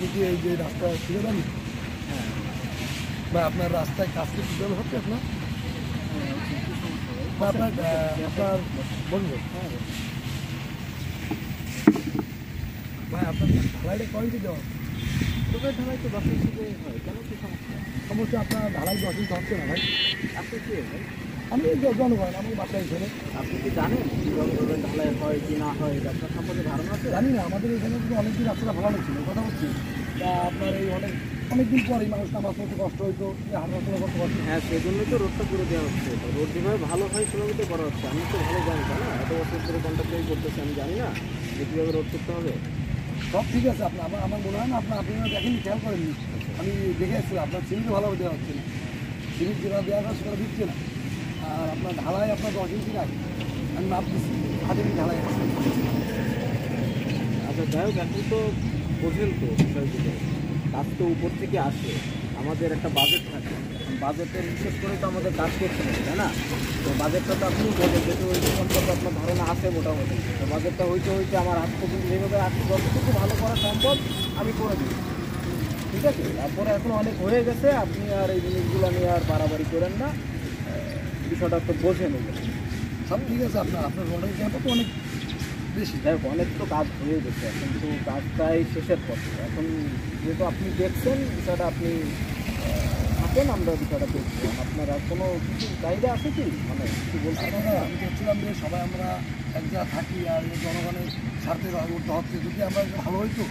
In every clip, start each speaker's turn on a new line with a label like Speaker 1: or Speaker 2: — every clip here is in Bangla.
Speaker 1: আপনি কি এই যে রাস্তা ছিঁড়ে দেন?
Speaker 2: হ্যাঁ।
Speaker 1: বা আপনার রাস্তায় কাজ কি টোটাল হচ্ছে আপনার? বা আপনার বলবো ভাই আপনার ঢালাইটা কয়েন্টি দেওয়া
Speaker 2: তোদের ঢালাই তো 10 ইঞ্চিতে হয়, কেন কি সমস্যা?
Speaker 1: সমস্যা আপনার ঢালাই 10 ইঞ্চি হচ্ছে না ভাই।
Speaker 2: আপনি কি ভাই?
Speaker 1: আমি জনগণ আমি বাসায় ছেলে
Speaker 2: আপনি কি জানেন কীভাবে ঢালাই হয় কি না হয়, এটা আপনার সম্পর্কে ধারণা আছে?
Speaker 1: জানি না, আমাদের এখানে কিন্তু অনেকদিন রাস্তাটা ভালো ছিল কথা হচ্ছে। তা আপনার এই অনেকদিন পর এই মানুষটা আমার করতে কষ্ট হইতো, হাঁটা করতে কষ্ট।
Speaker 2: হ্যাঁ, সেজন্যই তো রোডটা করে দেওয়া হচ্ছে। রোড যেভাবে ভালো হয় সেভাবে তো করা হচ্ছে। আমি তো ভালো জানি, তাই না? এত বছর ধরে কন্ট্রাক্টারি করতেছি, আমি জানি না যে কীভাবে রোড করতে হবে।
Speaker 1: সব ঠিক আছে, আমার মনে হয় না আপনি দেখেননি, খেয়াল করেননি। আমি দেখে এসেছিলাম আপনার সিমেন্ট ভালোভাবে দেওয়া হচ্ছে না, সিমেন্ট যেটা দেওয়া হয় সেটা দিচ্ছে না। আর আপনার ঢালাই আপনার 10 ইঞ্চি নাই, আমি মাপ দিচ্ছি 8 ইঞ্চি ঢালাই আছে।
Speaker 2: আচ্ছা, যাই হোক, এখন তো বোঝেন তো বিষয়গুলো, কাজ তো উপর থেকে আসে, আমাদের একটা বাজেট থাকে। বাজেটের বিশেষ করে তো আমাদের কাজ করতে হবে, তাই না? তো বাজেটটা তো আপনি বোঝেন, যেহেতু ওই সম্পর্কে আপনার ধারণা আছে মোটামুটি। তো বাজেটটা হইতে আমার হাত পর্যন্ত যেভাবে আসছে যতটুকু ভালো করা সম্ভব আমি করে দিই, ঠিক আছে? তারপরে এখন অনেক হয়ে গেছে, আপনি আর এই জিনিসগুলো নিয়ে আর বাড়াবাড়ি করেন না, বিষয়টা তো বোঝেন।
Speaker 1: সব ঠিক আছে, আপনার রোডের গ্যাপও তো অনেক বেশি।
Speaker 2: যাই হোক, অনেক তো কাজ হয়ে গেছে, এখন তো কাজটাই শেষের পথে। এখন যেহেতু আপনি দেখছেন বিষয়টা, আপনি থাকেন, আমরা বিষয়টা দেখছি। আপনার আর কোনো কিছু চাহিদা আছে কি, মানে কিছু বলতে
Speaker 1: দাদা আমি দেখছিলাম যে সবাই আমরা এক জায়গায় থাকি আর এই জনগণের স্বার্থে করতে হচ্ছে। যদি আমরা ভালো হইতো,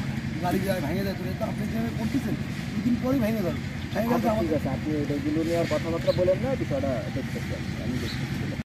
Speaker 1: গাড়ি যায় ভেঙে যেত, তো আপনি যেভাবে করতেছেন দুদিন পরেই ভেঙে যাবে।
Speaker 2: ঠিক আছে, আপনি এগুলো নিয়ে আর কথাবার্তা বলেন না, বিষয়টা দেখতে চাই, আমি দেখছি।